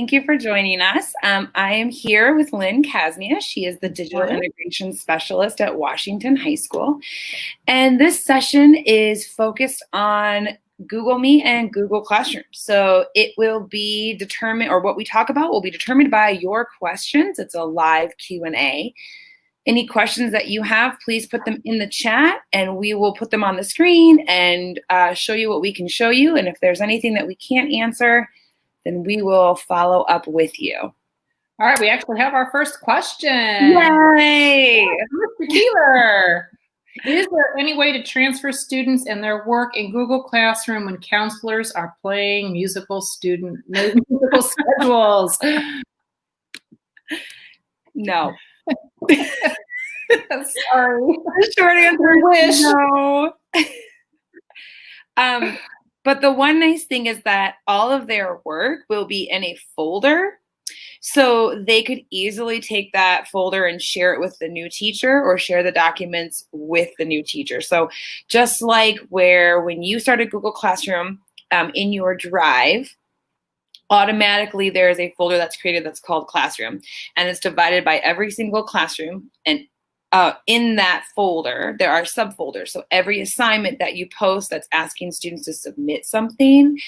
Thank you for joining us. I am here with Lynn Casmia. She is the Digital Integration Specialist at Washington High School. And this session is focused on Google Meet and Google Classroom. So it will be determined, or what we talk about will be determined by your questions. It's a live Q&A. Any questions that you have, please put them in the chat and we will put them on the screen and show you what we can show you. And if there's anything that we can't answer, then we will follow up with you. All right, we actually have our first question. Yay! Mr. Keeler, is there any way to transfer students and their work in Google Classroom when counselors are playing musical schedules? No. Sorry. The short answer is no. But the one nice thing is that all of their work will be in a folder. So they could easily take that folder and share it with the new teacher or share the documents with the new teacher. So just like when you started Google Classroom in your Drive, automatically there is a folder that's created that's called Classroom, and it's divided by every single classroom. And in that folder, there are subfolders. So every assignment that you post that's asking students to submit something,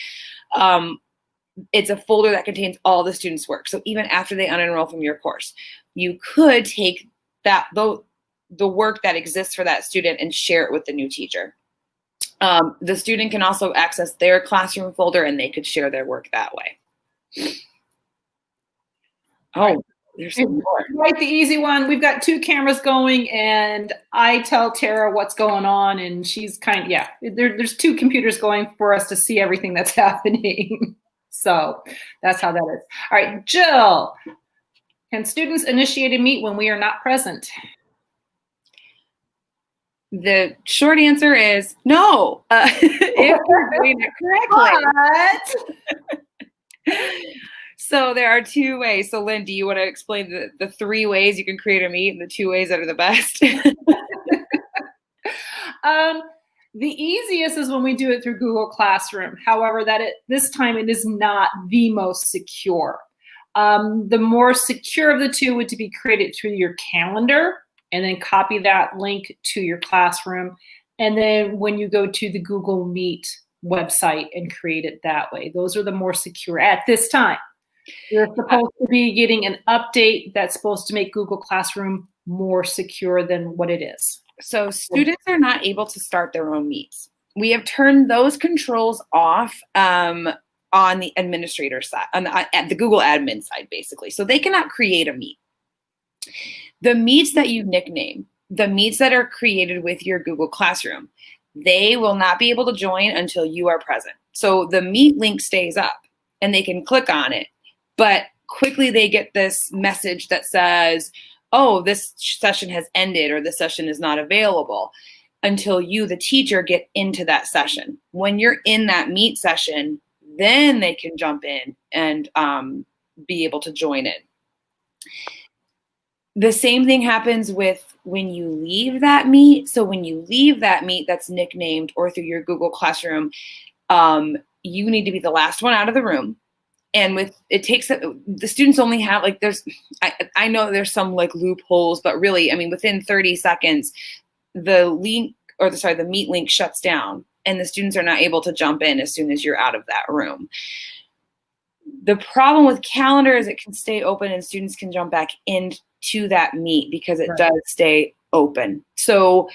it's a folder that contains all the students' work. So even after they unenroll from your course, you could take that the work that exists for that student and share it with the new teacher. The student can also access their classroom folder and they could share their work that way. Oh, there's some more. Right, the easy one. We've got 2 cameras going, and I tell Tara what's going on, and she's there's 2 computers going for us to see everything that's happening. So that's how that is. All right, Jill, can students initiate a meet when we are not present? The short answer is no, if you're doing it correctly. So there are 2 ways. So Lynn, do you want to explain the 3 ways you can create a meet and the 2 ways that are the best? The easiest is when we do it through Google Classroom. However, this time it is not the most secure. The more secure of the 2 would be created through your calendar and then copy that link to your classroom. And then when you go to the Google Meet website and create it that way. Those are the more secure at this time. You're supposed to be getting an update that's supposed to make Google Classroom more secure than what it is. So students are not able to start their own meets. We have turned those controls off on the administrator side, at the Google admin side, basically. So they cannot create a meet. The meets that you nickname, the meets that are created with your Google Classroom, they will not be able to join until you are present. So the meet link stays up and they can click on it, but quickly they get this message that says, oh, this session has ended or this session is not available until you, the teacher, get into that session. When you're in that meet session, then they can jump in and be able to join it. The same thing happens with when you leave that meet. So when you leave that meet that's nicknamed or through your Google Classroom, you need to be the last one out of the room. And the students only have I know there's some loopholes, but really, I mean, within 30 seconds, the meet link shuts down and the students are not able to jump in as soon as you're out of that room. The problem with calendar is it can stay open and students can jump back into that meet because it does stay open. So,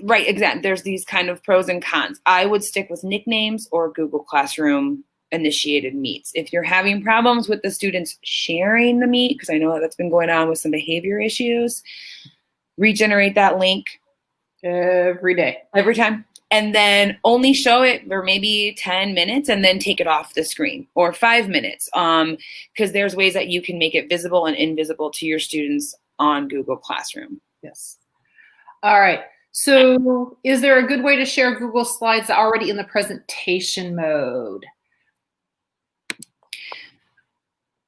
right, exactly. There's these kind of pros and cons. I would stick with nicknames or Google Classroom initiated meets. If you're having problems with the students sharing the meet, because I know that's been going on with some behavior issues, regenerate that link every time. And then only show it for maybe 10 minutes and then take it off the screen, or 5 minutes. Because there's ways that you can make it visible and invisible to your students on Google Classroom. Yes. All right. So is there a good way to share Google Slides already in the presentation mode?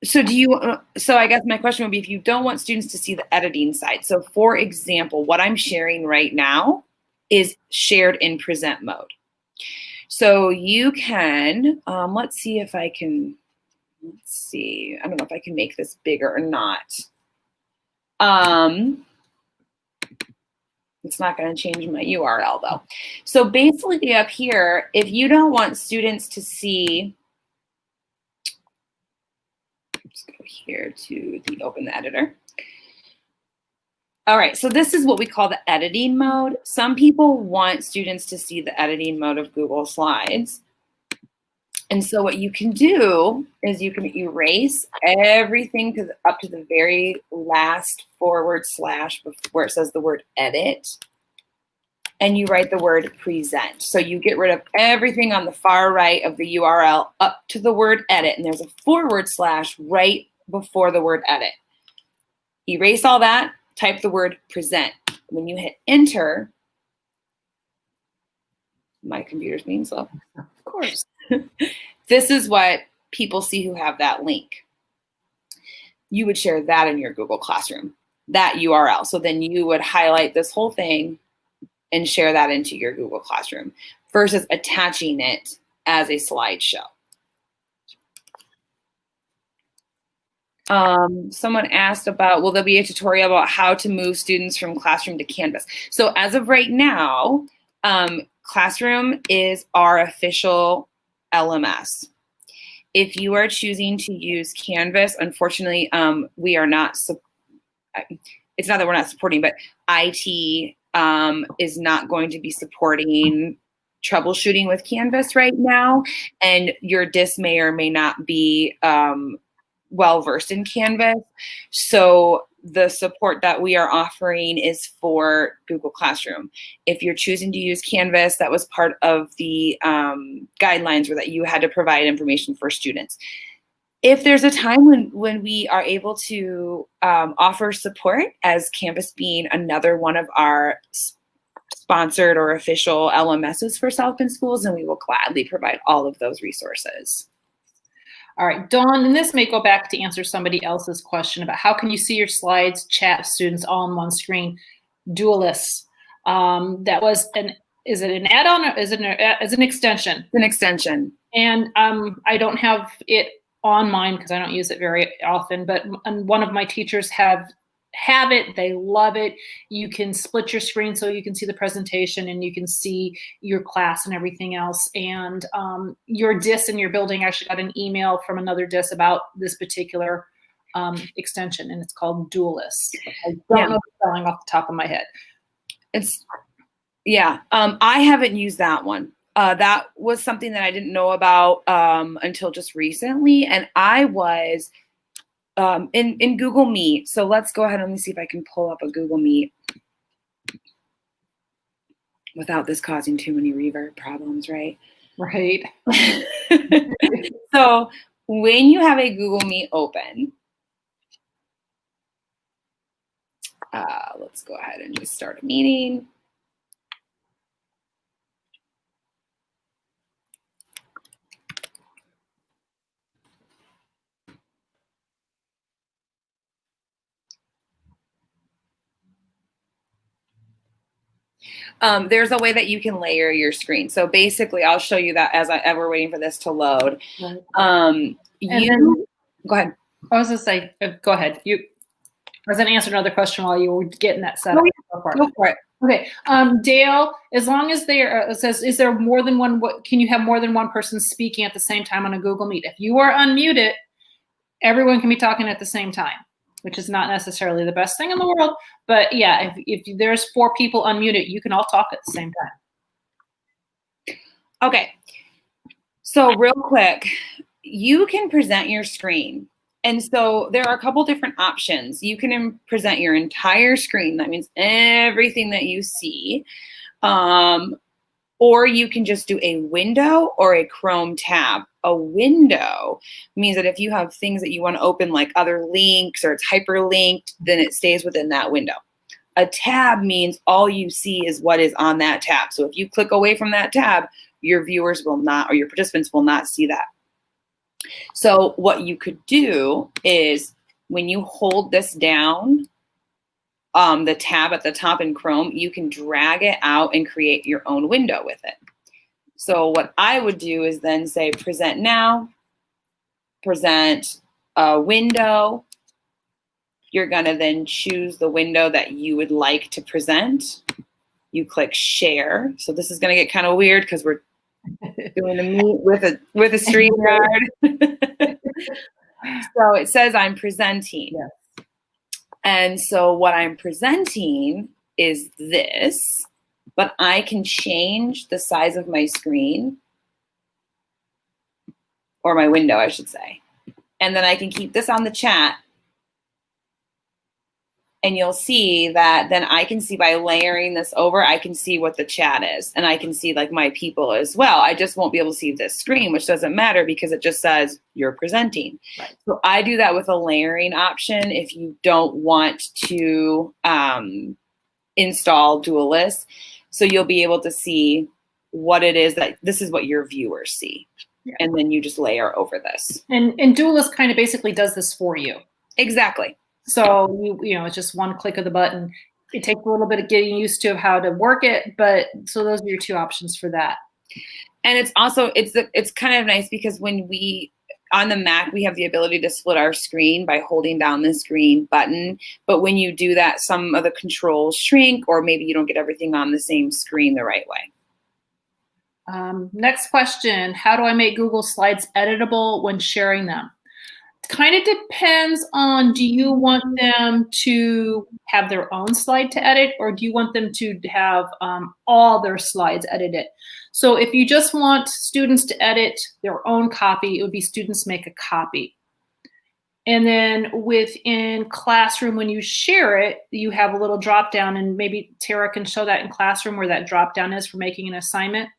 So I guess my question would be, if you don't want students to see the editing side. So for example, what I'm sharing right now is shared in present mode. So you can, let's see if I can let's see. I don't know if I can make this bigger or not. It's not going to change my URL though. So basically up here, if you don't want students to see, let's go here to the open the editor. All right, so this is what we call the editing mode. Some people want students to see the editing mode of Google Slides. And so what you can do is you can erase everything up to the very last / where it says the word edit, and you write the word present. So you get rid of everything on the far right of the URL up to the word edit, and there's a / right before the word edit. Erase all that, type the word present. When you hit enter, my computer's being slow. Of course. This is what people see who have that link. You would share that in your Google Classroom, that URL. So then you would highlight this whole thing and share that into your Google Classroom versus attaching it as a slideshow. Someone asked about, will there be a tutorial about how to move students from Classroom to Canvas? So as of right now, Classroom is our official LMS. If you are choosing to use Canvas, unfortunately, we are not, it's not that we're not supporting, but IT is not going to be supporting troubleshooting with Canvas right now, and your DIS may or may not be well-versed in Canvas. So the support that we are offering is for Google Classroom. If you're choosing to use Canvas, that was part of the guidelines, where that you had to provide information for students. If there's a time when we are able to offer support, as Canvas being another one of our sponsored or official LMSs for South Bend schools, then we will gladly provide all of those resources. All right, Dawn, and this may go back to answer somebody else's question about how can you see your slides, chat, students all on one screen. Dualists. That was is it an add-on or is it an extension? It's an extension. And I don't have it on mine because I don't use it very often, but one of my teachers have it. They love it. You can split your screen so you can see the presentation and you can see your class and everything else. And your DIS in your building, I actually got an email from another DIS about this particular extension, and it's called Dualist. I don't know the spelling off the top of my head. I haven't used that one. That was something that I didn't know about until just recently, and I was in Google Meet. So let's go ahead and let me see if I can pull up a Google Meet without this causing too many reverb problems, right? Right. So when you have a Google Meet open, let's go ahead and just start a meeting. There's a way that you can layer your screen. So basically, I'll show you that as we're waiting for this to load. Right. Go ahead. I was going to say, go ahead. I was going to answer another question while you were getting that set up. Go for it. Okay. Dale, as long as it says, is there more than one, can you have more than one person speaking at the same time on a Google Meet? If you are unmuted, everyone can be talking at the same time, which is not necessarily the best thing in the world. But yeah, if there's 4 people unmuted, you can all talk at the same time. Okay. So real quick, you can present your screen. And so there are a couple different options. You can present your entire screen. That means everything that you see. Or you can just do a window or a Chrome tab. A window means that if you have things that you want to open, like other links or it's hyperlinked, then it stays within that window. A tab means all you see is what is on that tab. So if you click away from that tab, your viewers will not, or your participants will not see that. So what you could do is when you hold this down, the tab at the top in Chrome, you can drag it out and create your own window with it. So what I would do is then say present now, present a window. You're going to then choose the window that you would like to present. You click share. So this is going to get kind of weird because we're doing a meet with a StreamYard. So it says I'm presenting. Yes. And so what I'm presenting is this, but I can change the size of my screen, or my window, I should say. And then I can keep this on the chat. And you'll see that then I can see by layering this over, I can see what the chat is. And I can see like my people as well. I just won't be able to see this screen, which doesn't matter because it just says you're presenting. Right. So I do that with a layering option if you don't want to install dual list. So you'll be able to see what it is that this is what your viewers see. Yeah. And then you just layer over this. And dual list kind of basically does this for you. Exactly. So you know, it's just one click of the button. It takes a little bit of getting used to how to work it, but so those are your two options for that. And it's also it's kind of nice because when we on the Mac we have the ability to split our screen by holding down this green button. But when you do that, some of the controls shrink, or maybe you don't get everything on the same screen the right way. Next question: how do I make Google Slides editable when sharing them? Kind of depends on, do you want them to have their own slide to edit, or do you want them to have all their slides edited? So if you just want students to edit their own copy, it would be students make a copy. And then within Classroom, when you share it, you have a little drop down, and maybe Tara can show that in Classroom where that drop down is for making an assignment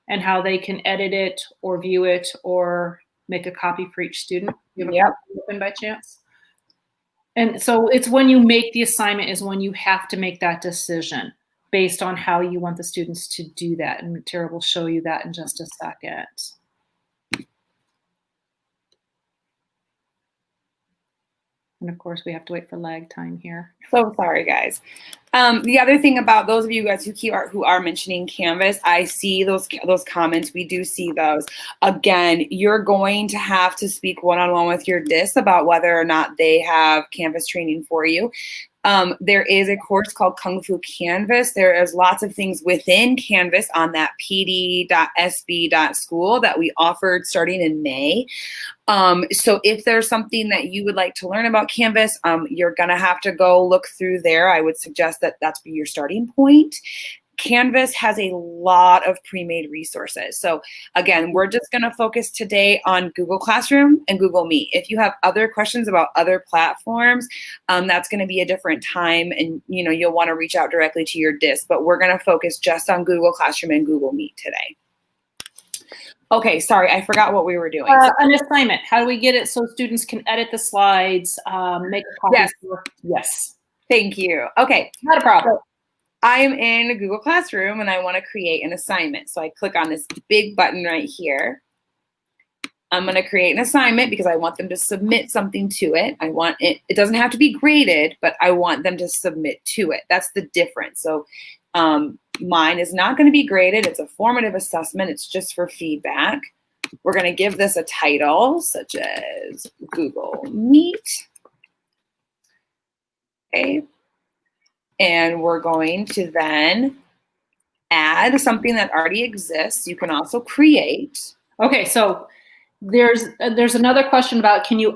and how they can edit it or view it or make a copy for each student. You have a copy open by chance? And so it's when you make the assignment is when you have to make that decision based on how you want the students to do that. And Tara will show you that in just a second. And of course, we have to wait for lag time here. So sorry, guys. The other thing about those of you guys who are mentioning Canvas, I see those comments. We do see those. Again, you're going to have to speak one-on-one with your DIS about whether or not they have Canvas training for you. There is a course called Kung Fu Canvas. There is lots of things within Canvas on that pd.sb.school that we offered starting in May. So if there's something that you would like to learn about Canvas, you're going to have to go look through there. I would suggest that that's your starting point. Canvas has a lot of pre-made resources. So again, we're just going to focus today on Google Classroom and Google Meet. If you have other questions about other platforms, that's going to be a different time, and you'll want to reach out directly to your DIS, but we're going to focus just on Google Classroom and Google Meet today. Okay, sorry, I forgot what we were doing. An assignment. How do we get it so students can edit the slides, make a copy? Yes. Thank you. Okay. Not a problem. So I'm in Google Classroom and I want to create an assignment. So I click on this big button right here. I'm going to create an assignment because I want them to submit something to it. I want it doesn't have to be graded, but I want them to submit to it. That's the difference. So mine is not going to be graded. It's a formative assessment. It's just for feedback. We're going to give this a title such as Google Meet. Okay. And we're going to then add something that already exists. You can also create. Okay, so there's another question about can you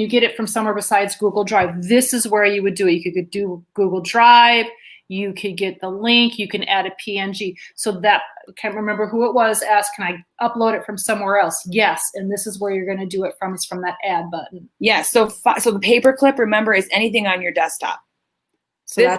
get it from somewhere besides Google Drive? This is where you would do it. You could do Google Drive. You could get the link. You can add a PNG. So that, I can't remember who it was, asked, can I upload it from somewhere else? Yes, and this is where you're going to do it from. It's from that add button. Yeah, so the paperclip, remember, is anything on your desktop. So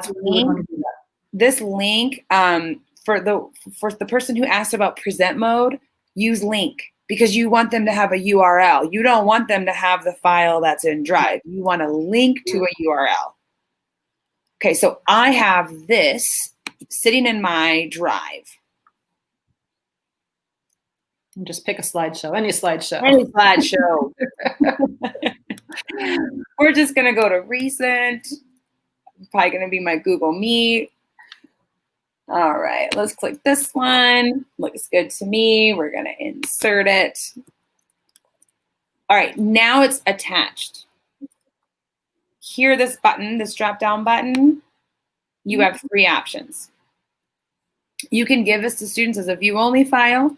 this link for the person who asked about present mode, use link because you want them to have a URL. You don't want them to have the file that's in Drive. You want a link to a URL. Okay, so I have this sitting in my Drive. And just pick a slideshow, any slideshow. Any slideshow. We're just going to go to recent. Probably going to be my Google Meet. All right, let's click this one. Looks good to me. We're going to insert it. All right, now it's attached. Here, this button, this drop-down button, you have 3 options. You can give this to students as a view-only file,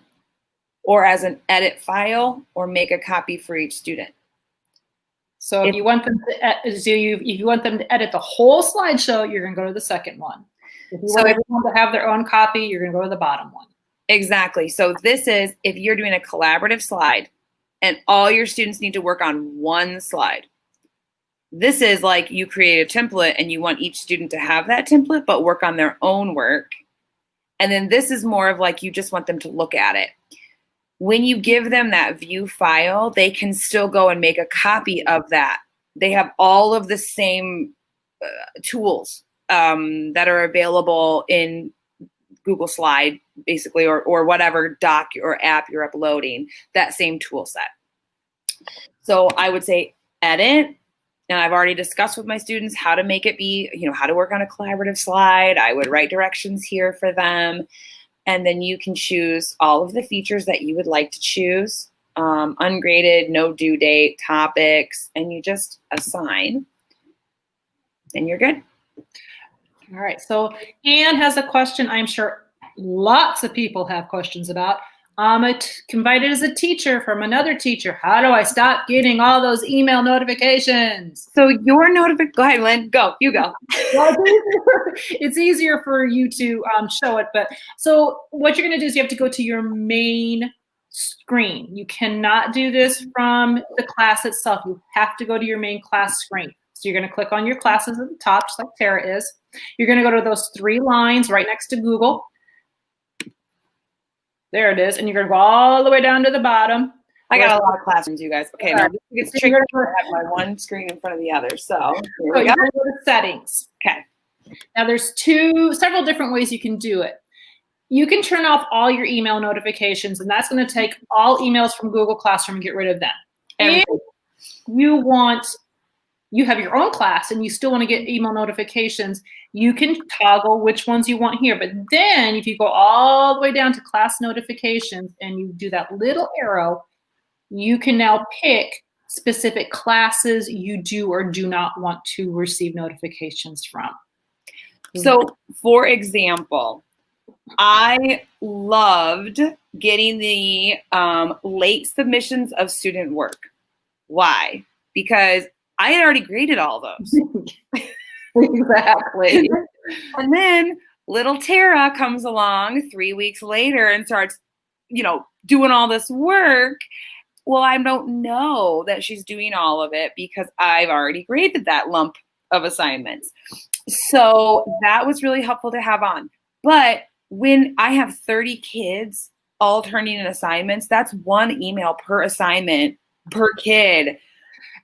or as an edit file, or make a copy for each student. So if you want them to edit the whole slideshow, you're going to go to the second one. If you want everyone to have their own copy, you're going to go to the bottom one. Exactly. So this is if you're doing a collaborative slide and all your students need to work on one slide. This is like you create a template and you want each student to have that template but work on their own work. And then this is more of like you just want them to look at it. When you give them that view file, they can still go and make a copy of that. They have all of the same tools that are available in Google Slide, basically, or whatever doc or app you're uploading, that same tool set. So I would say edit. And I've already discussed with my students how to make it be, how to work on a collaborative slide. I would write directions here for them. And then you can choose all of the features that you would like to choose, ungraded, no due date, topics, and you just assign, and you're good. All right, so Anne has a question I'm sure lots of people have questions about. I'm invited as a teacher from another teacher. How do I stop getting all those email notifications? So your go ahead, Lynn, you go. Well, it's easier for you to show it, but so what you're gonna do is you have to go to your main screen. You cannot do this from the class itself. You have to go to your main class screen. So you're gonna click on your classes at the top, just like Tara is. You're gonna go to those 3 lines right next to Google. There it is, and you're gonna go all the way down to the bottom. I got a lot of classrooms, you guys. Okay, now it's tricky to have my one screen in front of the other. So you're gonna go to settings. Okay. Now there's several different ways you can do it. You can turn off all your email notifications, and that's gonna take all emails from Google Classroom and get rid of them. And you have your own class and you still want to get email notifications, you can toggle which ones you want here. But then if you go all the way down to class notifications and you do that little arrow, you can now pick specific classes you do or do not want to receive notifications from. So for example, I loved getting the late submissions of student work. Why? Because I had already graded all those. Exactly. And then little Tara comes along 3 weeks later and starts, doing all this work. Well, I don't know that she's doing all of it because I've already graded that lump of assignments. So that was really helpful to have on. But when I have 30 kids all turning in assignments, that's 1 email per assignment per kid.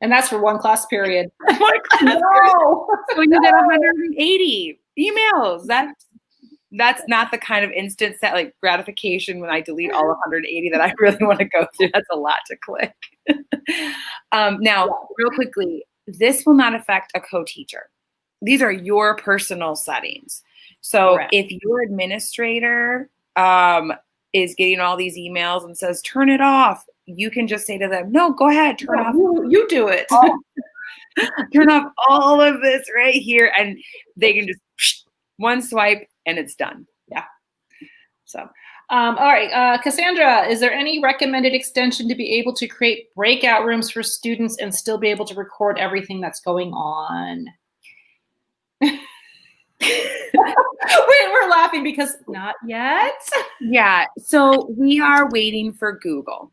And that's for 1 class period. One class no. So you get 180 emails. That's not the kind of instant gratification when I delete all 180 that I really want to go through. That's a lot to click. Now, real quickly, this will not affect a co-teacher. These are your personal settings. So correct. If your administrator is getting all these emails and says, turn it off, you can just say to them, no, go ahead, turn off. You do it. Turn off all of this right here. And they can just one swipe and it's done. Yeah. So, all right, Cassandra, is there any recommended extension to be able to create breakout rooms for students and still be able to record everything that's going on? We're laughing because not yet. Yeah, so we are waiting for Google.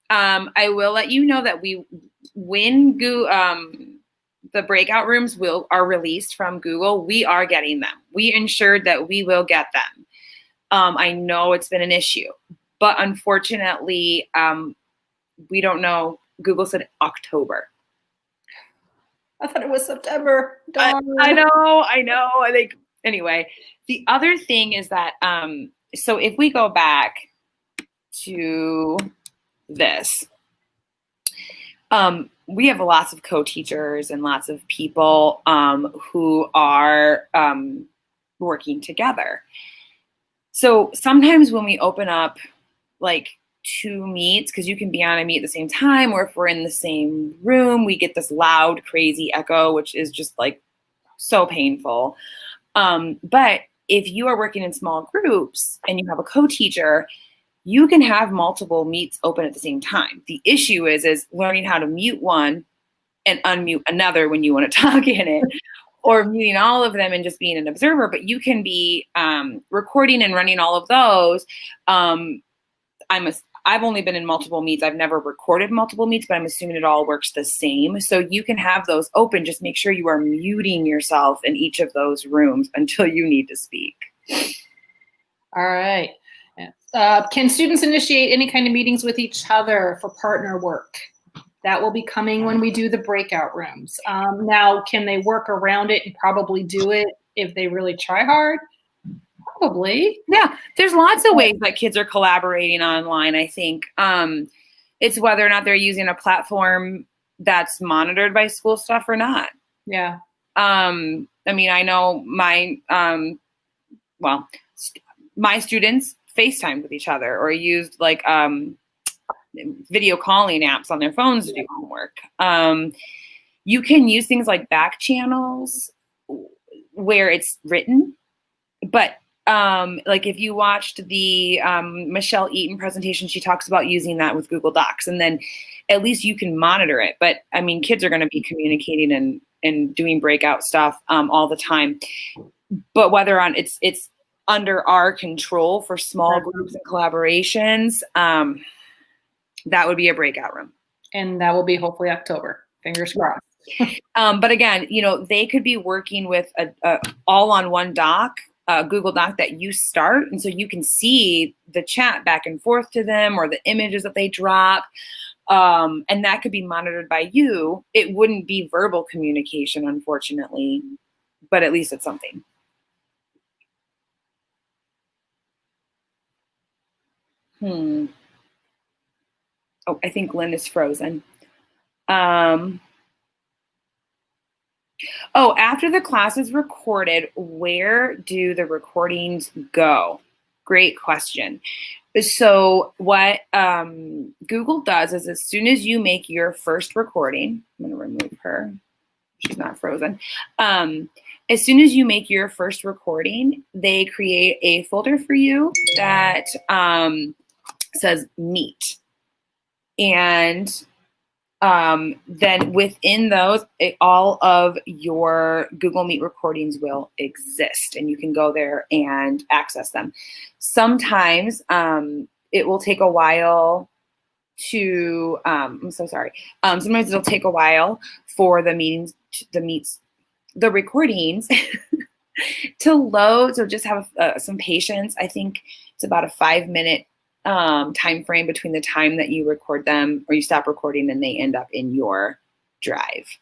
I will let you know that when the breakout rooms are released from Google, we are getting them. We ensured that we will get them. I know it's been an issue, but unfortunately, we don't know. Google said October. I thought it was September. I know. I think anyway. The other thing is that so if we go back to this, we have lots of co-teachers and lots of people who are working together. So sometimes when we open up like two meets, because you can be on a meet at the same time, or if we're in the same room, we get this loud, crazy echo, which is just like so painful. But if you are working in small groups and you have a co-teacher, you can have multiple meets open at the same time. The issue is learning how to mute one and unmute another when you want to talk in it, or muting all of them and just being an observer. But you can be recording and running all of those. I've only been in multiple meets. I've never recorded multiple meets, but I'm assuming it all works the same. So you can have those open. Just make sure you are muting yourself in each of those rooms until you need to speak. All right. Can students initiate any kind of meetings with each other for partner work? That will be coming when we do the breakout rooms. Now, can they work around it and probably do it if they really try hard? Probably. Yeah, there's lots of ways that kids are collaborating online, I think. It's whether or not they're using a platform that's monitored by school stuff or not. Yeah. I mean, I know my students FaceTimed with each other or used like video calling apps on their phones to do homework. You can use things like back channels where it's written, but like if you watched the Michelle Eaton presentation, she talks about using that with Google Docs, and then at least you can monitor it. But I mean, kids are going to be communicating and doing breakout stuff all the time. But whether it's under our control for small groups and collaborations, that would be a breakout room. And that will be hopefully October. Fingers crossed. But again, they could be working with a all on one doc, Google Doc that you start. And so you can see the chat back and forth to them or the images that they drop. And that could be monitored by you. It wouldn't be verbal communication, unfortunately, but at least it's something. Oh, I think Lynn is frozen. After the class is recorded, where do the recordings go? Great question. So what Google does is as soon as you make your first recording, I'm going to remove her. She's not frozen. As soon as you make your first recording, they create a folder for you that says Meet. And then within those, all of your Google Meet recordings will exist, and you can go there and access them. Sometimes it will take a while to, I'm so sorry. Sometimes it'll take a while for the recordings to load. So just have some patience. I think it's about a 5-minute time frame between the time that you record them or you stop recording and they end up in your drive.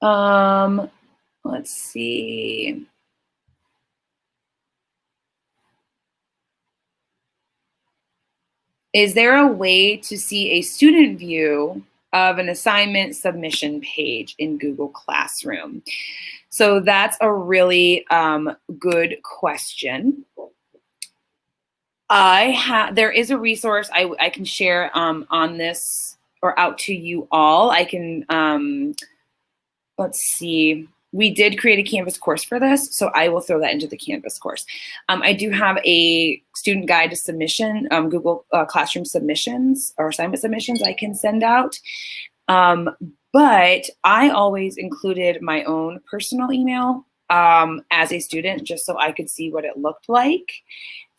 Let's see. Is there a way to see a student view of an assignment submission page in Google Classroom? So that's a really good question. There is a resource I can share on this or out to you all. I can, let's see. We did create a Canvas course for this, so I will throw that into the Canvas course. I do have a student guide to submission, Google Classroom submissions or assignment submissions I can send out. But I always included my own personal email as a student just so I could see what it looked like.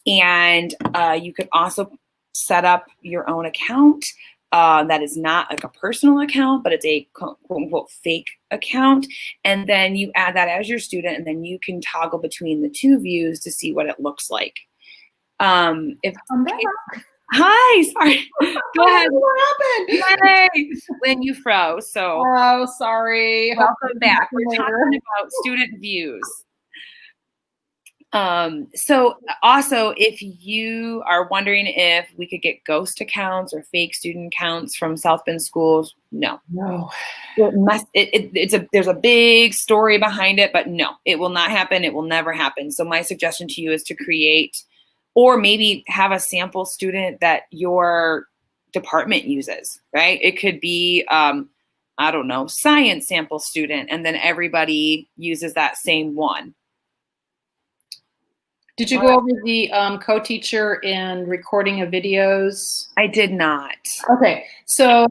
And you could also set up your own account that is not like a personal account, but it's a quote unquote fake account. And then you add that as your student, and then you can toggle between the two views to see what it looks like. Hi, sorry. Go ahead. What happened? Hey, Lynn, you froze. So oh, sorry. Welcome back. We're talking about student views. So also, if you are wondering if we could get ghost accounts or fake student accounts from South Bend schools, no. There's a big story behind it, but no, it will not happen. It will never happen. So my suggestion to you is to create or maybe have a sample student that your department uses, right? It could be, I don't know, science sample student, and then everybody uses that same one. Did you go over the co-teacher and recording of videos? I did not. Okay, so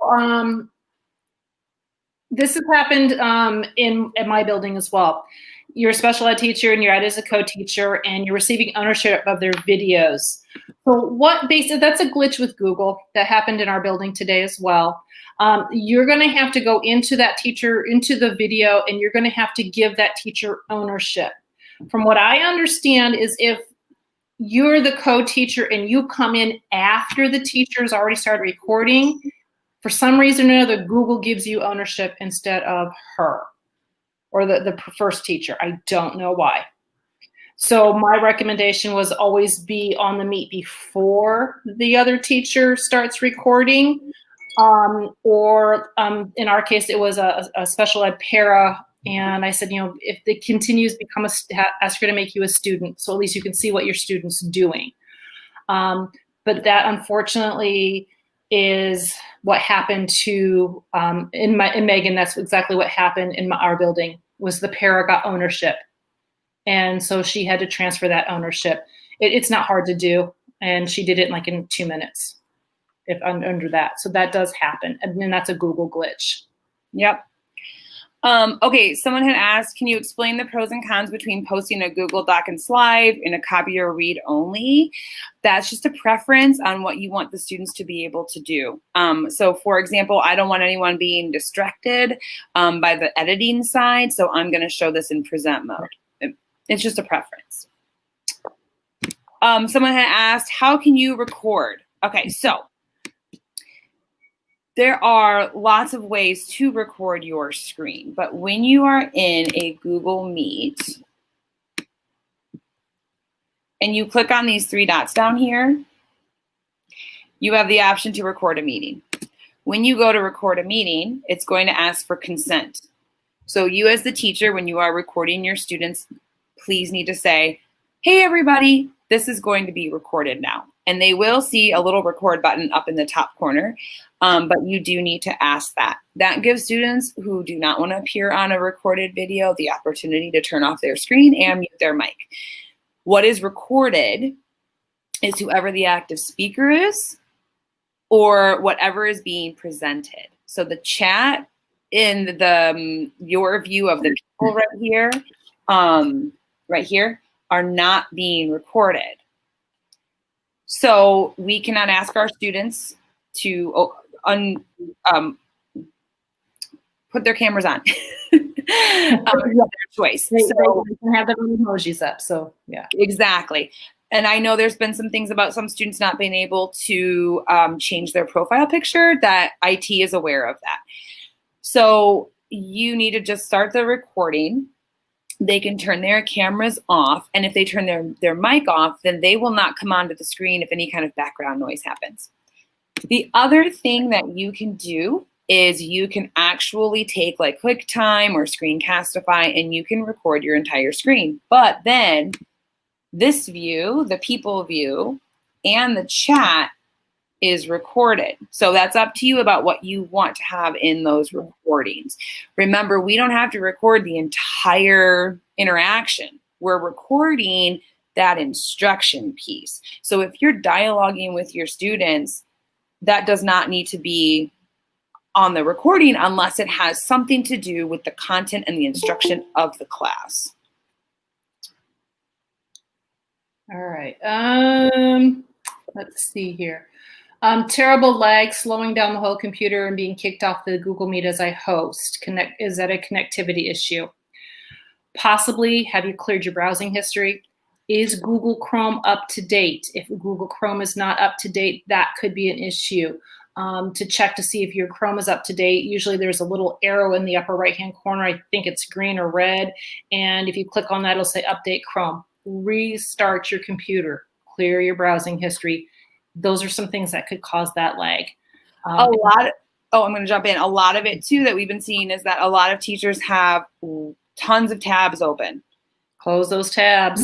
this has happened in my building as well. You're a special ed teacher and you're out as a co-teacher and you're receiving ownership of their videos. So that's a glitch with Google that happened in our building today as well. You're going to have to go into that teacher, into the video, and you're going to have to give that teacher ownership. From what I understand is if you're the co-teacher and you come in after the teacher's already started recording, for some reason or another, Google gives you ownership instead of her or the first teacher. I don't know why. So my recommendation was always be on the meet before the other teacher starts recording. In our case, it was a special ed para. And I said, if it continues, ask her to make you a student. So at least you can see what your student's doing. But that unfortunately is what happened to, in Megan, that's exactly what happened in our building, was the para got ownership. And so she had to transfer that ownership. It's not hard to do. And she did it in 2 minutes if under that. So that does happen. And then that's a Google glitch. Yep. Okay, someone had asked, can you explain the pros and cons between posting a Google Doc and slide in a copy or read only? That's just a preference on what you want the students to be able to do. So for example, I don't want anyone being distracted by the editing side, so I'm going to show this in present mode. It's just a preference. Someone had asked, how can you record? Okay, so there are lots of ways to record your screen, but when you are in a Google Meet and you click on these 3 dots down here, you have the option to record a meeting. When you go to record a meeting, it's going to ask for consent. So you as the teacher, when you are recording your students, please need to say, hey, everybody, this is going to be recorded now. And they will see a little record button up in the top corner, but you do need to ask that. That gives students who do not want to appear on a recorded video the opportunity to turn off their screen and mute their mic. What is recorded is whoever the active speaker is or whatever is being presented. So the chat in your view of the people right here, are not being recorded. So we cannot ask our students to put their cameras on. Their choice. They can have their emojis up, so yeah. Exactly. And I know there's been some things about some students not being able to change their profile picture, that IT is aware of that. So you need to just start the recording. They can turn their cameras off, and if they turn their mic off, then they will not come onto the screen if any kind of background noise happens. The other thing that you can do is you can actually take QuickTime or Screencastify and you can record your entire screen. But then this view, the people view, and the chat is recorded. So that's up to you about what you want to have in those recordings. Remember, we don't have to record the entire interaction. We're recording that instruction piece. So if you're dialoguing with your students, that does not need to be on the recording unless it has something to do with the content and the instruction of the class. All right. Let's see here. Terrible lag, slowing down the whole computer and being kicked off the Google Meet as I host. Is that a connectivity issue? Possibly. Have you cleared your browsing history? Is Google Chrome up to date? If Google Chrome is not up to date, that could be an issue. To check to see if your Chrome is up to date, usually there's a little arrow in the upper right-hand corner. I think it's green or red. And if you click on that, it'll say Update Chrome. Restart your computer. Clear your browsing history. Those are some things that could cause that lag. I'm going to jump in. A lot of it, too, that we've been seeing is that a lot of teachers have tons of tabs open. Close those tabs.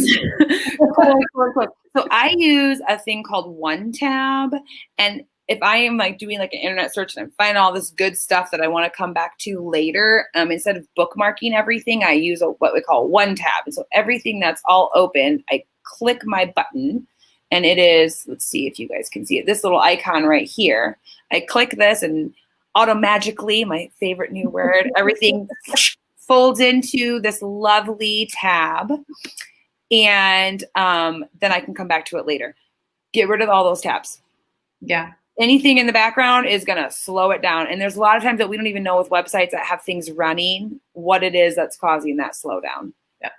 Cool. So I use a thing called One Tab, and if I am like doing like an internet search and I'm finding all this good stuff that I want to come back to later, instead of bookmarking everything, I use what we call One Tab. And so everything that's all open, I click my button, and it is, let's see if you guys can see it, this little icon right here. I click this and automagically, my favorite new word, everything folds into this lovely tab. And then I can come back to it later. Get rid of all those tabs. Yeah. Anything in the background is going to slow it down. And there's a lot of times that we don't even know with websites that have things running what it is that's causing that slowdown. Yeah.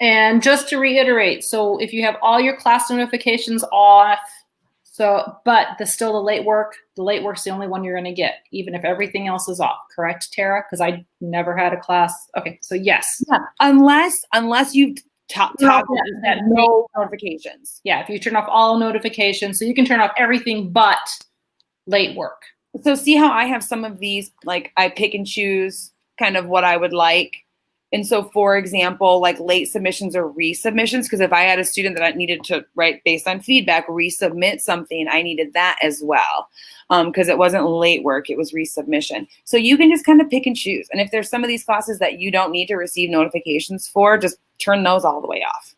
And just to reiterate, so if you have all your class notifications off, but still the late work's the only one you're going to get, even if everything else is off. Correct, Tara? Because I never had a class. Okay, so yes. Yeah. Unless you've toggled no notifications. Yeah, if you turn off all notifications, so you can turn off everything but late work. So see how I have some of these, like I pick and choose kind of what I would like. And so, for example, like late submissions or resubmissions, because if I had a student that I needed to write based on feedback, resubmit something, I needed that as well, because it wasn't late work, it was resubmission. So you can just kind of pick and choose. And if there's some of these classes that you don't need to receive notifications for, just turn those all the way off.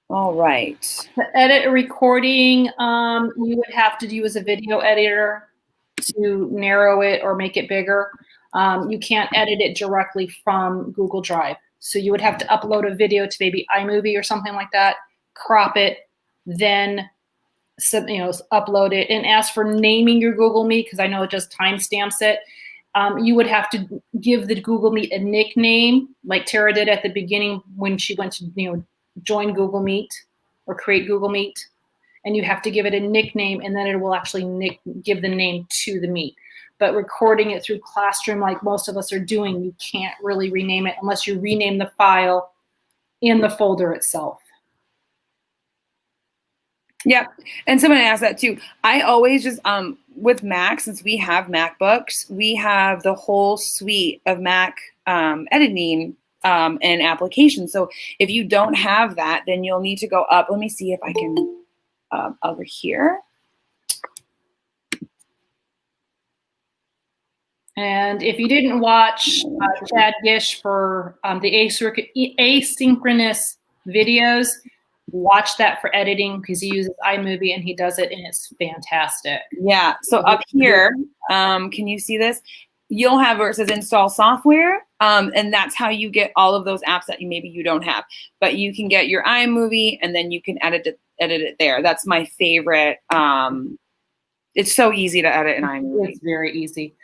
All right. To edit a recording, you would have to use a video editor to narrow it or make it bigger. You can't edit it directly from Google Drive. So you would have to upload a video to maybe iMovie or something like that, crop it, then upload it. And as for naming your Google Meet, because I know it just timestamps it, you would have to give the Google Meet a nickname, like Tara did at the beginning when she went to join Google Meet or create Google Meet. And you have to give it a nickname, and then it will actually give the name to the Meet. But recording it through Classroom, like most of us are doing, you can't really rename it unless you rename the file in the folder itself. Yep. And someone asked that too. I always just, with Mac, since we have MacBooks, we have the whole suite of Mac editing and applications. So if you don't have that, then you'll need to go up. Let me see if I can, over here. And if you didn't watch Chad Gish for the asynchronous videos, watch that for editing, because he uses iMovie and he does it, and it's fantastic. Yeah. So up here, can you see this? You'll have where it says install software, and that's how you get all of those apps that maybe you don't have. But you can get your iMovie, and then you can edit it there. That's my favorite. It's so easy to edit in iMovie. It's very easy.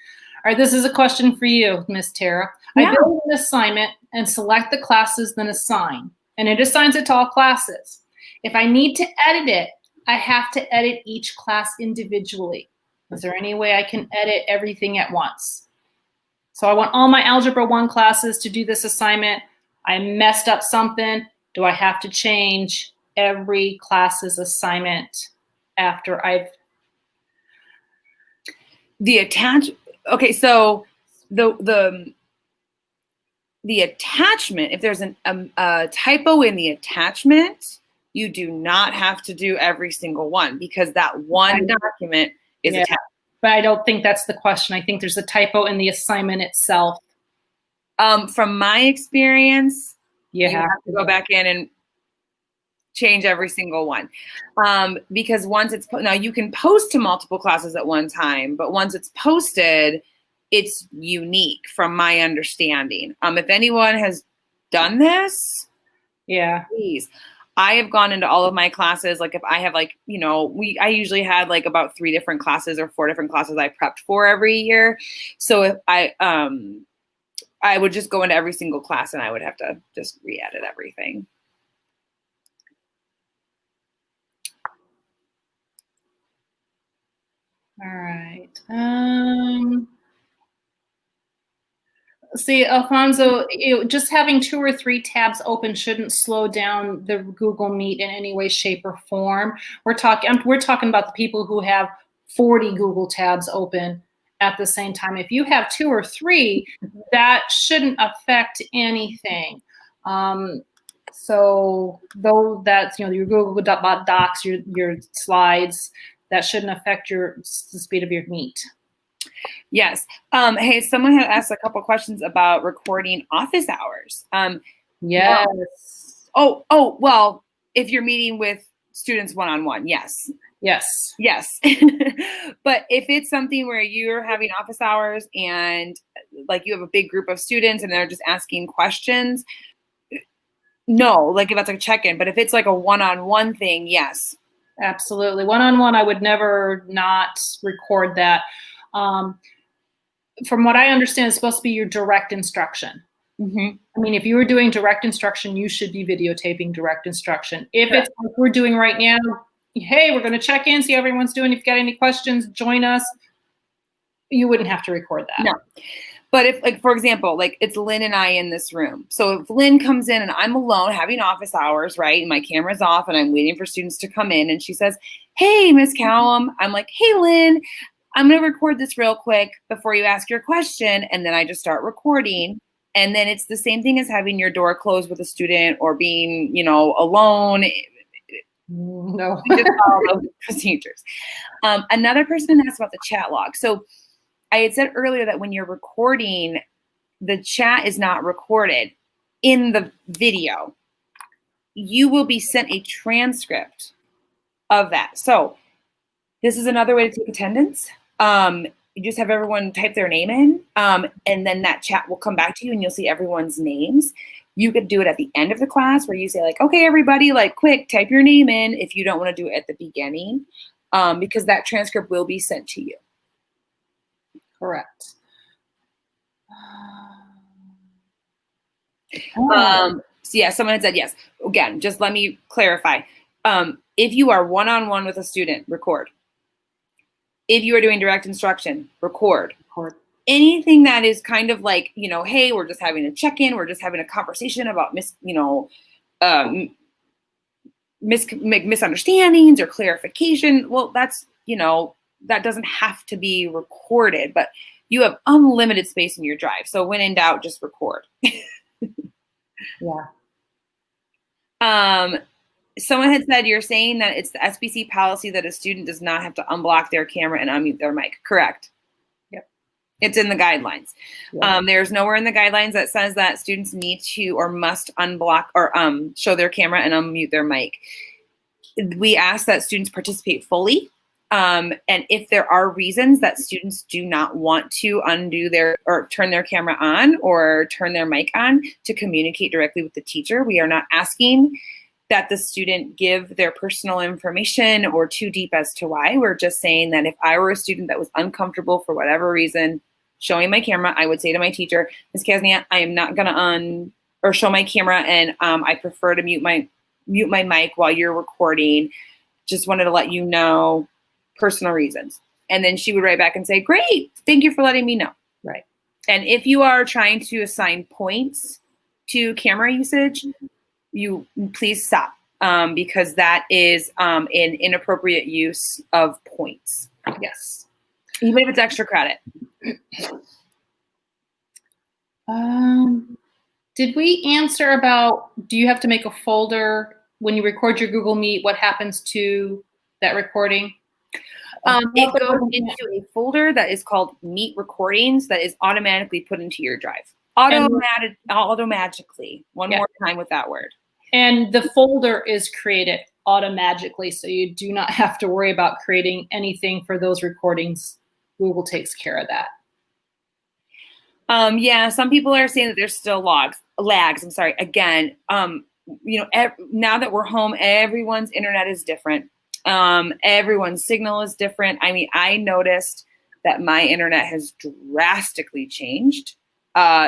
All right, this is a question for you, Miss Tara. Yeah. I build an assignment and select the classes, then assign, and it assigns it to all classes. If I need to edit it, I have to edit each class individually. Is there any way I can edit everything at once? So I want all my Algebra 1 classes to do this assignment. I messed up something. Do I have to change every class's assignment after I've... Okay, so the attachment, if there's a typo in the attachment, you do not have to do every single one, because that one document is attached. But I don't think that's the question. I think there's a typo in the assignment itself. From my experience, you have to go back in and change every single one. Because once it's, now you can post to multiple classes at one time, but once it's posted, it's unique from my understanding. If anyone has done this, please. I have gone into all of my classes. Like if I have I usually had like about 3 different classes or 4 different classes I prepped for every year. So if I would just go into every single class and I would have to just re-edit everything. All right. See, Alfonso, just having 2 or 3 tabs open shouldn't slow down the Google Meet in any way, shape, or form. We're talking about the people who have 40 Google tabs open at the same time. If you have 2 or 3, that shouldn't affect anything. So though that's, your Google Docs, your slides, that shouldn't affect the speed of your meet. Yes. Hey, someone had asked a couple questions about recording office hours. Yes. Well, if you're meeting with students one-on-one, yes. Yes. Yes. But if it's something where you're having office hours and like you have a big group of students and they're just asking questions, no, like if that's like a check-in. But if it's like a one-on-one thing, yes. Absolutely. One-on-one, I would never not record that. From what I understand, it's supposed to be your direct instruction. Mm-hmm. I mean, if you were doing direct instruction, you should be videotaping direct instruction. If it's like we're doing right now, hey, we're going to check in, see how everyone's doing. If you've got any questions, join us. You wouldn't have to record that. No. But if, like, for example, like it's Lynn and I in this room. So if Lynn comes in and I'm alone having office hours, right, and my camera's off and I'm waiting for students to come in and she says, hey, Miss Callum, I'm like, hey, Lynn, I'm going to record this real quick before you ask your question. And then I just start recording. And then it's the same thing as having your door closed with a student or being, alone. No. We just follow those procedures. Another person asked about the chat log. So I had said earlier that when you're recording, the chat is not recorded in the video. You will be sent a transcript of that. So this is another way to take attendance. You just have everyone type their name in, and then that chat will come back to you and you'll see everyone's names. You could do it at the end of the class where you say like, okay, everybody, like quick, type your name in if you don't want to do it at the beginning, because that transcript will be sent to you. Correct. So yeah, someone had said yes. Again, just let me clarify. If you are one-on-one with a student, record. If you are doing direct instruction, record. Anything that is kind of like, hey, we're just having a check-in, we're just having a conversation about misunderstandings or clarification. Well, that's, that doesn't have to be recorded, but you have unlimited space in your drive. So when in doubt, just record. Yeah. Someone had said, you're saying that it's the SBC policy that a student does not have to unblock their camera and unmute their mic. Correct. Yep. It's in the guidelines. Yep. There's nowhere in the guidelines that says that students need to or must unblock or show their camera and unmute their mic. We ask that students participate fully. And if there are reasons that students do not want to turn their camera on or turn their mic on, to communicate directly with the teacher. We are not asking that the student give their personal information or too deep as to why. We're just saying that if I were a student that was uncomfortable for whatever reason showing my camera, I would say to my teacher, Ms. Kasniat, I am not gonna show my camera, and I prefer to mute my mic while you're recording. Just wanted to let you know, personal reasons. And then she would write back and say, great, thank you for letting me know. Right. And if you are trying to assign points to camera usage, you please stop, because that is an inappropriate use of points. Yes. Even if it's extra credit. Did we answer about, do you have to make a folder when you record your Google Meet? What happens to that recording? It goes into a folder that is called Meet Recordings that is automatically put into your drive. Automatically. One more time with that word. And the folder is created automatically, so you do not have to worry about creating anything for those recordings. Google takes care of that. Yeah, some people are saying that there's still lags. I'm sorry. Again, now that we're home, everyone's internet is different. Everyone's signal is different. I mean, I noticed that my internet has drastically changed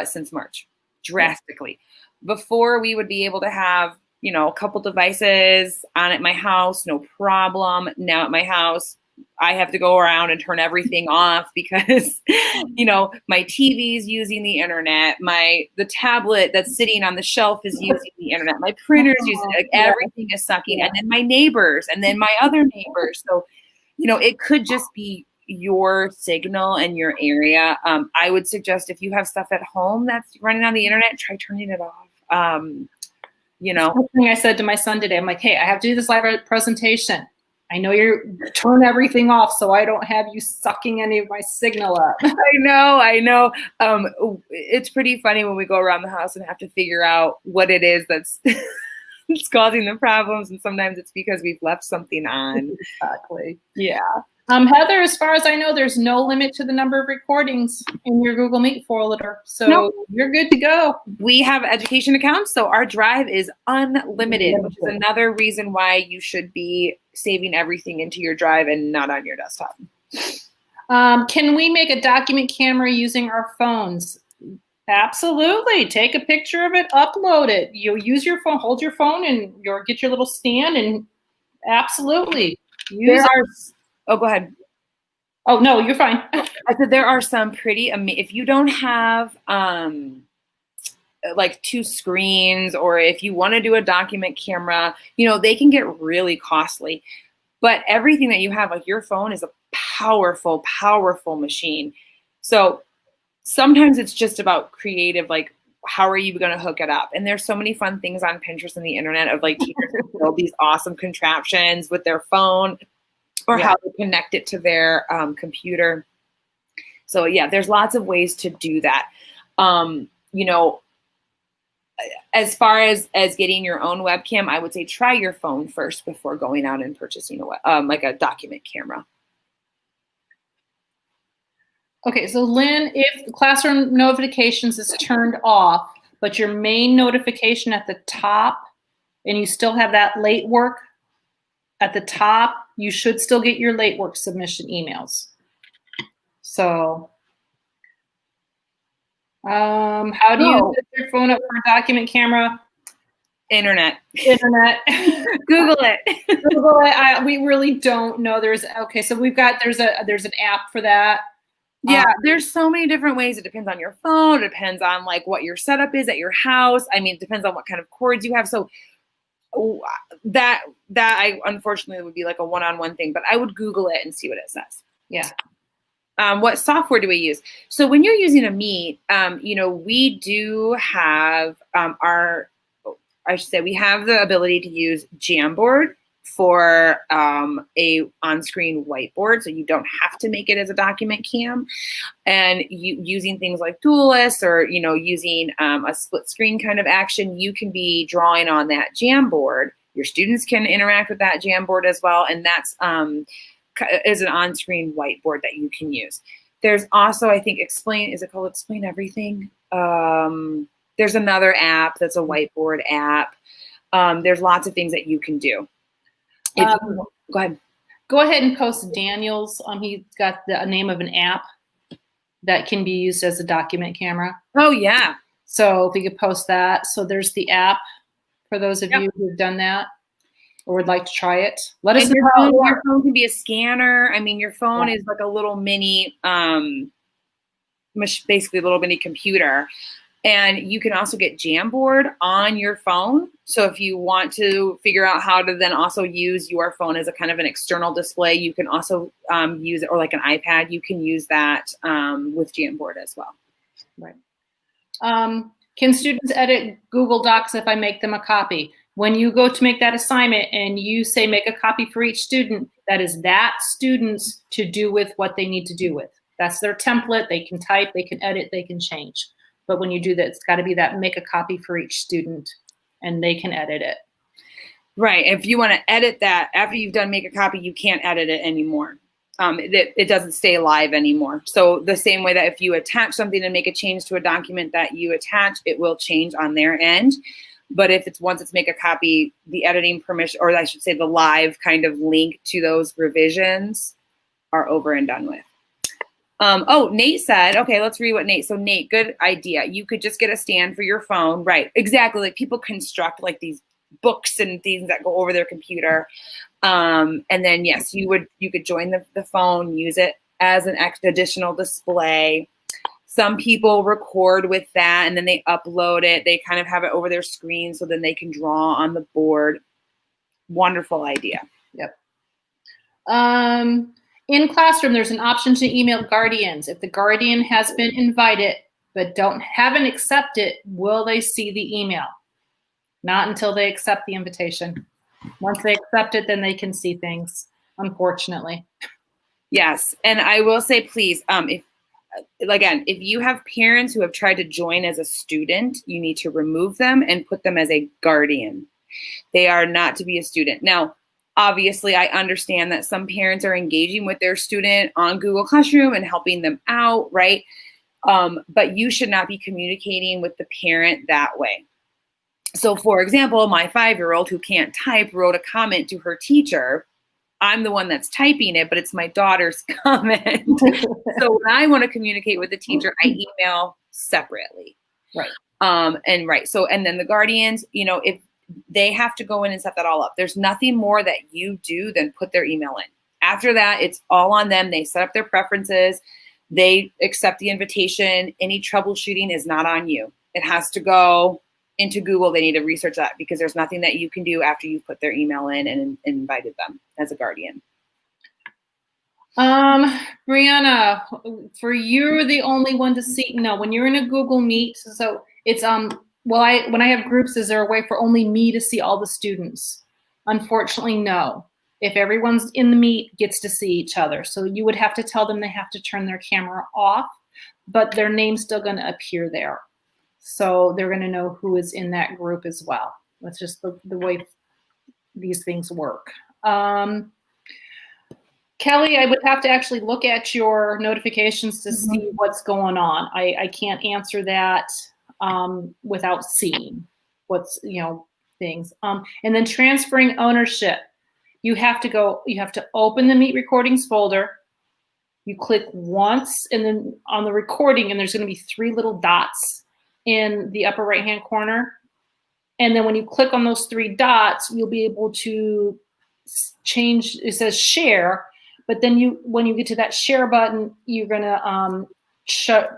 since March. Drastically. Before, we would be able to have, a couple devices on at my house, no problem. Now at my house, I have to go around and turn everything off because, my TV's using the internet. The tablet that's sitting on the shelf is using the internet. My printer's using it. Everything is sucking. And then my neighbors and then my other neighbors. So, it could just be your signal and your area. I would suggest if you have stuff at home that's running on the internet, try turning it off. Something I said to my son today, I'm like, hey, I have to do this live presentation. I know you're turn everything off so I don't have you sucking any of my signal up. I know. It's pretty funny when we go around the house and have to figure out what it is that's it's causing the problems, and sometimes it's because we've left something on. Exactly. Yeah. Heather, as far as I know, there's no limit to the number of recordings in your Google Meet folder, so Nope. You're good to go. We have education accounts, so our drive is unlimited, which is another reason why you should be saving everything into your drive and not on your desktop. Can we make a document camera using our phones? Absolutely. Take a picture of it, upload it. You use your phone, hold your phone, and get your little stand, and absolutely. Oh, go ahead. Oh, no, you're fine. I said there are some pretty if you don't have like 2 screens, or if you want to do a document camera, they can get really costly. But everything that you have, like your phone, is a powerful, powerful machine. So sometimes it's just about creative, like how are you going to hook it up? And there's so many fun things on Pinterest and the internet of like teachers who build these awesome contraptions with their phone, or how to connect it to their computer. So yeah, there's lots of ways to do that. As far as getting your own webcam, I would say try your phone first before going out and purchasing like a document camera. Okay, so Lynn, if the classroom notifications is turned off, but your main notification at the top, and you still have that late work at the top, you should still get your late work submission emails. So, how do you set your phone up for a document camera? Internet. Google it. Google it. We really don't know. There's an app for that. Yeah, there's so many different ways. It depends on your phone. It depends on like what your setup is at your house. I mean, it depends on what kind of cords you have. So that I unfortunately would be like a one-on-one thing, but I would Google it and see what it says. Yeah. What software do we use? So when you're using a Meet, we do have we have the ability to use Jamboard for a on-screen whiteboard, so you don't have to make it as a document cam. And using things like Duelist, or using a split screen kind of action, you can be drawing on that Jamboard. Your students can interact with that Jamboard as well, and that's is an on-screen whiteboard that you can use. There's also, I think, is it called Explain Everything? There's another app that's a whiteboard app. There's lots of things that you can do. Go ahead. Go ahead and post Daniel's. He's got the name of an app that can be used as a document camera. Oh, yeah. So if you could post that. So there's the app for those of you who've done that or would like to try it. Let us know. Your phone can be a scanner. I mean, your phone is like a little mini, basically a little mini computer. And you can also get Jamboard on your phone. So if you want to figure out how to then also use your phone as a kind of an external display, you can also use it, or like an iPad, you can use that with Jamboard as well. Right. Can students edit Google Docs if I make them a copy? When you go to make that assignment and you say make a copy for each student, that is that student's to do with what they need to do with. That's their template. They can type, they can edit, they can change. But when you do that, it's got to be that make a copy for each student, and they can edit it. Right. If you want to edit that after you've done make a copy, you can't edit it anymore. It doesn't stay live anymore. So the same way that if you attach something and make a change to a document that you attach, it will change on their end. But if once it's make a copy, the editing permission, or I should say the live kind of link to those revisions, are over and done with. Nate said, okay, let's read what Nate. So Nate, good idea. You could just get a stand for your phone. Right. Exactly. Like people construct like these books and things that go over their computer. And then yes, you could join the phone, use it as an additional display. Some people record with that and then they upload it. They kind of have it over their screen so then they can draw on the board. Wonderful idea. Yep. In Classroom, there's an option to email guardians. If the guardian has been invited but haven't accepted, will they see the email? Not until they accept the invitation. Once they accept it, then they can see things, unfortunately. Yes, and I will say, please, if you have parents who have tried to join as a student, you need to remove them and put them as a guardian. They are not to be a student. Now, obviously, I understand that some parents are engaging with their student on Google Classroom and helping them out, right? But you should not be communicating with the parent that way. So, for example, my 5-year-old who can't type wrote a comment to her teacher. I'm the one that's typing it, but it's my daughter's comment. So when I want to communicate with the teacher, I email separately. Right. And then the guardians, if they have to go in and set that all up, there's nothing more that you do than put their email in. After that, it's all on them. They set up their preferences. They accept the invitation. Any troubleshooting is not on you. It has to go into Google. They need to research that because there's nothing that you can do after you've put their email in and invited them as a guardian. Brianna, for you're the only one to see. No, when you're in a Google Meet, so it's when I have groups, is there a way for only me to see all the students? Unfortunately, no. If everyone's in the Meet, gets to see each other. So you would have to tell them they have to turn their camera off, but their name's still going to appear there. So they're going to know who is in that group as well. That's just the way these things work. Kelly, I would have to actually look at your notifications to see what's going on. I can't answer that without seeing what's, things. And then transferring ownership. You have to open the Meet Recordings folder. You click once and then on the recording, and there's going to be 3 little dots in the upper right-hand corner. And then when you click on those 3 dots, you'll be able to change, it says share, but then when you get to that share button, you're gonna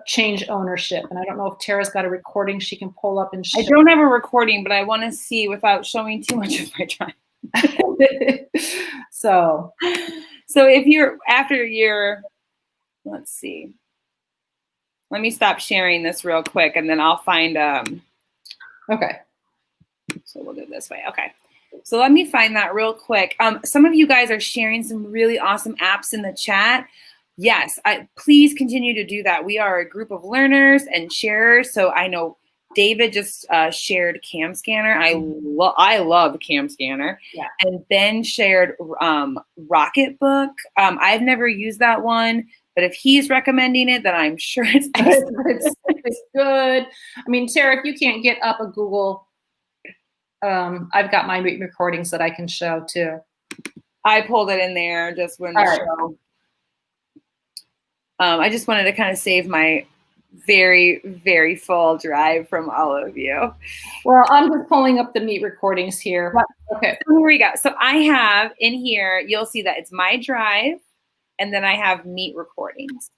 change ownership. And I don't know if Tara's got a recording she can pull up and share. I don't have a recording, but I want to see without showing too much of my drive. So if you're let's see. Let me stop sharing this real quick and then I'll find, okay. So we'll do it this way. Okay. So let me find that real quick. Some of you guys are sharing some really awesome apps in the chat. Yes, please continue to do that. We are a group of learners and sharers. So I know David just shared Cam Scanner. I love Cam Scanner. Yeah. And Ben shared Rocketbook. I've never used that one. But if he's recommending it, then I'm sure it's good. I mean, Tara, if you can't get up a Google, I've got my recordings that I can show too. I pulled it in there just when the show. I just wanted to kind of save my very, very full drive from all of you. Well, I'm just pulling up the Meet recordings here. Okay, so here we go. So I have in here, you'll see that it's my drive. And then I have Meet recordings.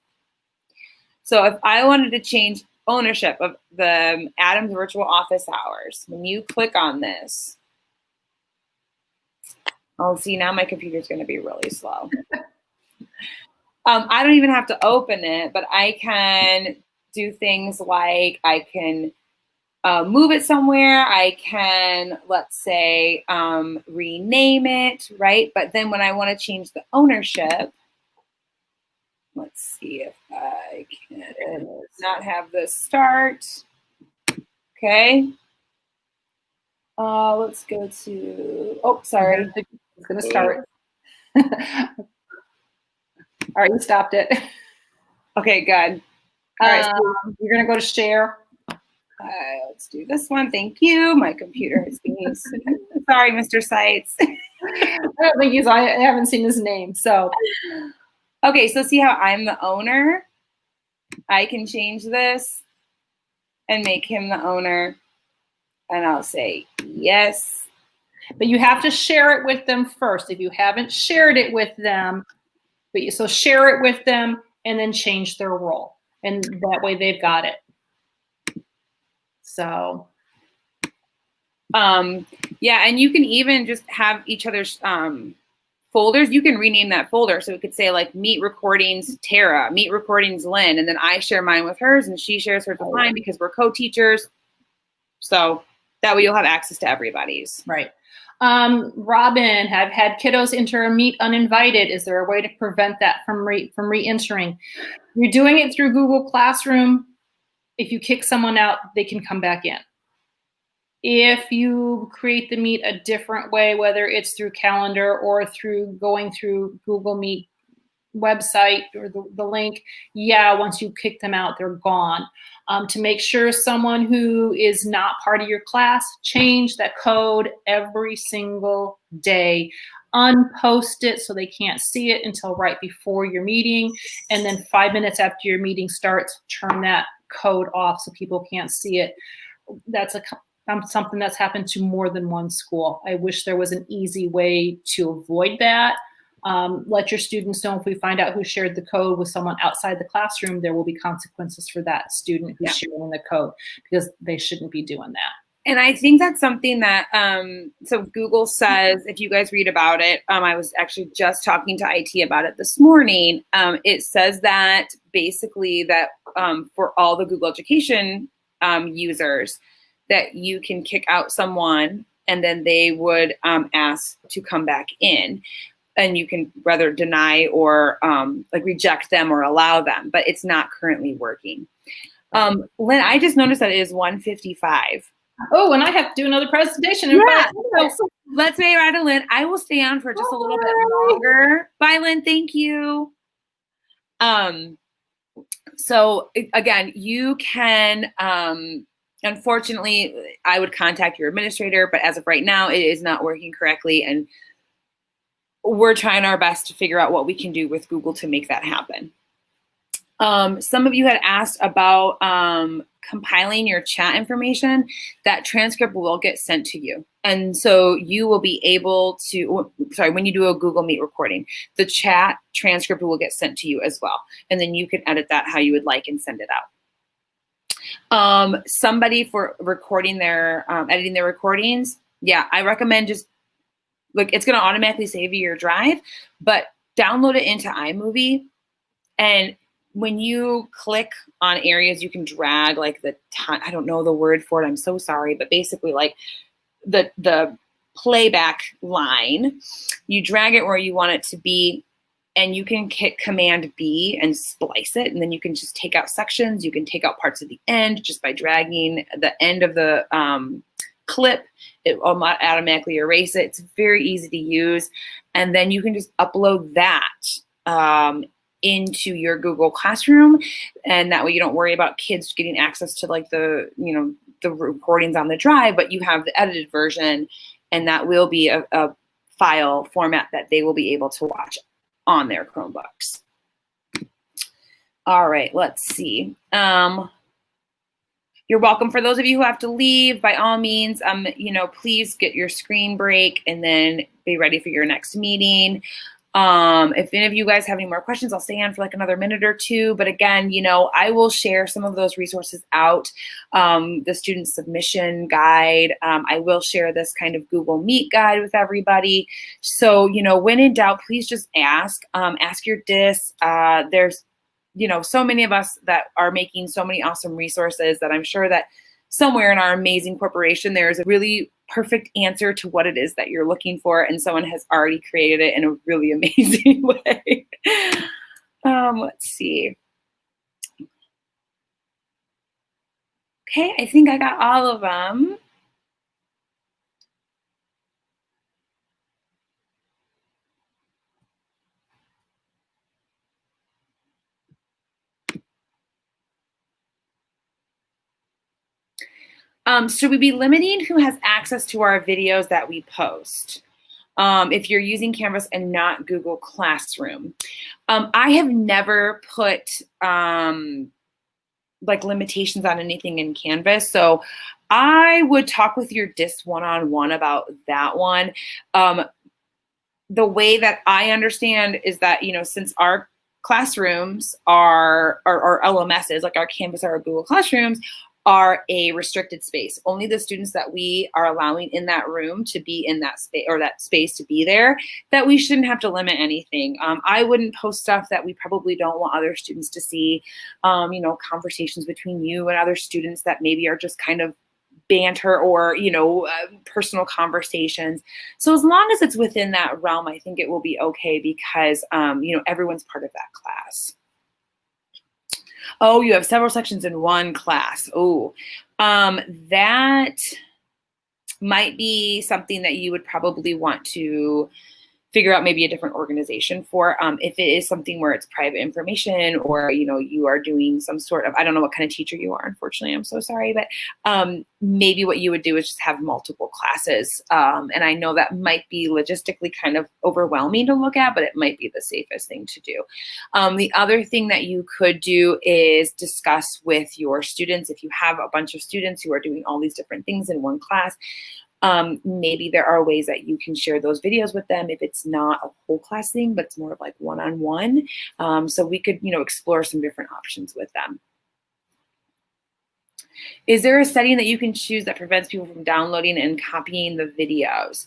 So if I wanted to change ownership of the Adams Virtual Office Hours, when you click on this, oh, see, now my computer's going to be really slow. I don't even have to open it, but I can do things like I can move it somewhere. I can, let's say, rename it, right? But then when I want to change the ownership, let's see if I can not have this start. Okay. Let's go to, oh, sorry. It's going to start. All right, you stopped it. Okay, good. All right, so you're going to go to share. Let's do this one. Thank you. My computer is being sorry, Mr. Sites. I don't think I haven't seen his name, so. Okay, so see how I'm the owner? I can change this and make him the owner. And I'll say yes. But you have to share it with them first. If you haven't shared it with them, so share it with them and then change their role. And that way they've got it. So. Yeah, and you can even just have each other's folders, you can rename that folder. So it could say like meet recordings Tara, meet recordings Lynn, and then I share mine with hers and she shares hers with mine because we're co-teachers. So that way you'll have access to everybody's. Right. Robin, have had kiddos enter a meet uninvited. Is there a way to prevent that from re-entering? You're doing it through Google Classroom. If you kick someone out, they can come back in. If you create the meet a different way, whether it's through calendar or through going through Google Meet website or the link, yeah, once you kick them out, they're gone. To make sure someone who is not part of your class, change that code every single day. Unpost it so they can't see it until right before your meeting. And then 5 minutes after your meeting starts, turn that code off so people can't see it. That's something that's happened to more than one school. I wish there was an easy way to avoid that. Let your students know if we find out who shared the code with someone outside the classroom, there will be consequences for that student who's sharing the code, because they shouldn't be doing that. And I think that's something that, so Google says, if you guys read about it, I was actually just talking to IT about it this morning. It says that basically that for all the Google Education users, that you can kick out someone and then they would ask to come back in. And you can rather deny or like reject them or allow them, but it's not currently working. Lynn, I just noticed that it is 1:55. Oh, and I have to do another presentation. Yeah. So let's say right to Lynn. I will stay on for just a little bit longer. Bye, Lynn. Thank you. So again, you can, unfortunately, I would contact your administrator, but as of right now, it is not working correctly. And we're trying our best to figure out what we can do with Google to make that happen. Some of you had asked about compiling your chat information. That transcript will get sent to you. And so you will be able to, when you do a Google Meet recording, the chat transcript will get sent to you as well. And then you can edit that how you would like and send it out. Somebody for recording their, editing their recordings, yeah, I recommend just, like, it's going to automatically save you your drive, but download it into iMovie. And when you click on areas, you can drag like the time, I don't know the word for it, I'm so sorry, but basically like the playback line, you drag it where you want it to be, and you can hit Command B and splice it. And then you can just take out sections. You can take out parts of the end just by dragging the end of the clip. It will automatically erase it. It's very easy to use. And then you can just upload that into your Google Classroom. And that way you don't worry about kids getting access to like the recordings on the drive, but you have the edited version, and that will be a file format that they will be able to watch on their Chromebooks. All right, let's see. You're welcome. For those of you who have to leave, by all means, please get your screen break and then be ready for your next meeting. If any of you guys have any more questions, I'll stay on for like another minute or two. But again, I will share some of those resources out. The student submission guide. I will share this kind of Google Meet guide with everybody. So, when in doubt, please just ask. Ask your DIS. There's so many of us that are making so many awesome resources that I'm sure that somewhere in our amazing corporation, there's a really perfect answer to what it is that you're looking for, and someone has already created it in a really amazing way. Let's see. Okay, I think I got all of them. Should we be limiting who has access to our videos that we post? If you're using Canvas and not Google Classroom. I have never put like limitations on anything in Canvas. So I would talk with your DIS one-on-one about that one. The way that I understand is that, since our classrooms are, or LMSs, like our Canvas or our Google Classrooms, are a restricted space. Only the students that we are allowing in that room to be in that space, or that space to be there, that we shouldn't have to limit anything. I wouldn't post stuff that we probably don't want other students to see, you know, conversations between you and other students that maybe are just kind of banter or, you know, personal conversations. So as long as it's within that realm, I think it will be okay because, you know, everyone's part of that class. Oh, you have several sections in one class. Oh, that might be something that you would probably want to figure out maybe a different organization for. If it is something where it's private information, or, you know, you are doing some sort of, I don't know what kind of teacher you are, unfortunately, I'm so sorry, but maybe what you would do is just have multiple classes. And I know that might be logistically kind of overwhelming to look at, but it might be the safest thing to do. The other thing that you could do is discuss with your students. If you have a bunch of students who are doing all these different things in one class, maybe there are ways that you can share those videos with them if it's not a whole class thing, but it's more of like one-on-one. So we could, you know, explore some different options with them. Is there a setting that you can choose that prevents people from downloading and copying the videos?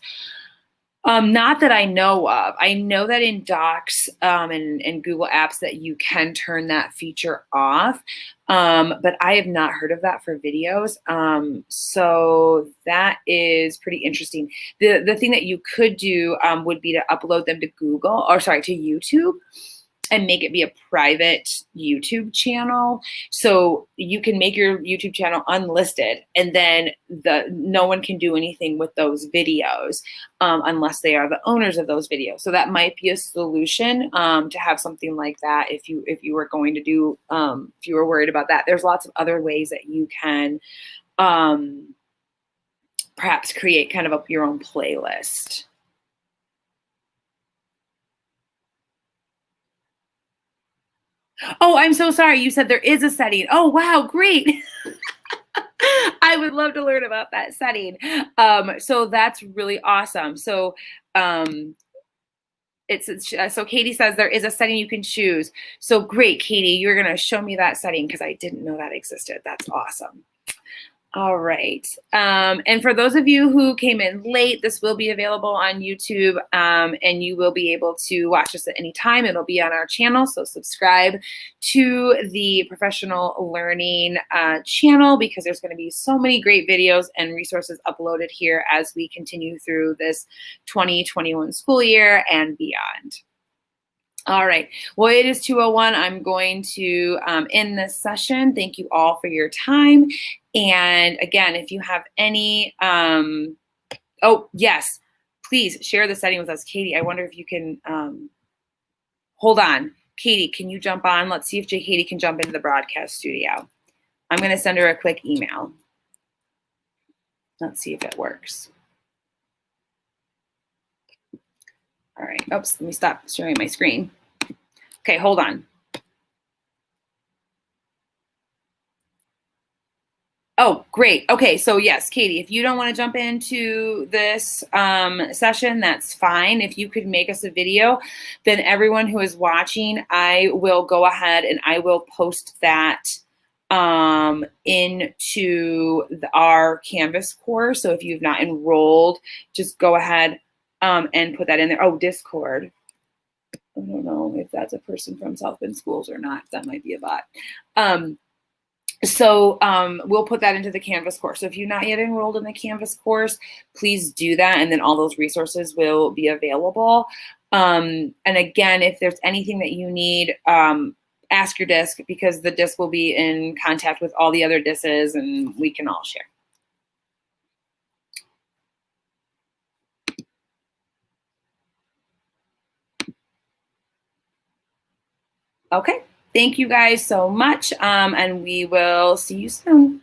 Not that I know of. I know that in Docs and Google Apps that you can turn that feature off, but I have not heard of that for videos. So that is pretty interesting. The thing that you could do would be to upload them to to YouTube, and make it be a private YouTube channel. So you can make your YouTube channel unlisted, and then no one can do anything with those videos unless they are the owners of those videos. So that might be a solution to have something like that if you were going to do, if you were worried about that. There's lots of other ways that you can perhaps create kind of your own playlist. Oh, I'm so sorry. You said there is a setting. Oh, wow, great. I would love to learn about that setting. So that's really awesome. So so Katie says there is a setting you can choose. So great, Katie, you're going to show me that setting because I didn't know that existed. That's awesome. All right. And for those of you who came in late, this will be available on YouTube, and you will be able to watch this at any time. It'll be on our channel. So subscribe to the Professional Learning channel, because there's going to be so many great videos and resources uploaded here as we continue through this 2021 school year and beyond. All right. Well, it is 2:01. I'm going to end this session. Thank you all for your time. And again, if you have any, oh, yes, please share the setting with us. Katie, I wonder if you can, hold on. Katie, can you jump on? Let's see if Katie can jump into the broadcast studio. I'm going to send her a quick email. Let's see if it works. All right. Oops, let me stop sharing my screen. Okay, hold on. Oh, great. Okay, so yes, Katie, if you don't want to jump into this session, that's fine. If you could make us a video, then everyone who is watching, I will go ahead and I will post that into our Canvas course. So if you've not enrolled, just go ahead and put that in there. Oh, Discord. I don't know if that's a person from South Bend Schools or not. That might be a bot. So we'll put that into the Canvas course. So if you're not yet enrolled in the Canvas course, please do that. And then all those resources will be available. And again, if there's anything that you need, ask your DISC, because the DISC will be in contact with all the other DISCs and we can all share. Okay, thank you guys so much, and we will see you soon.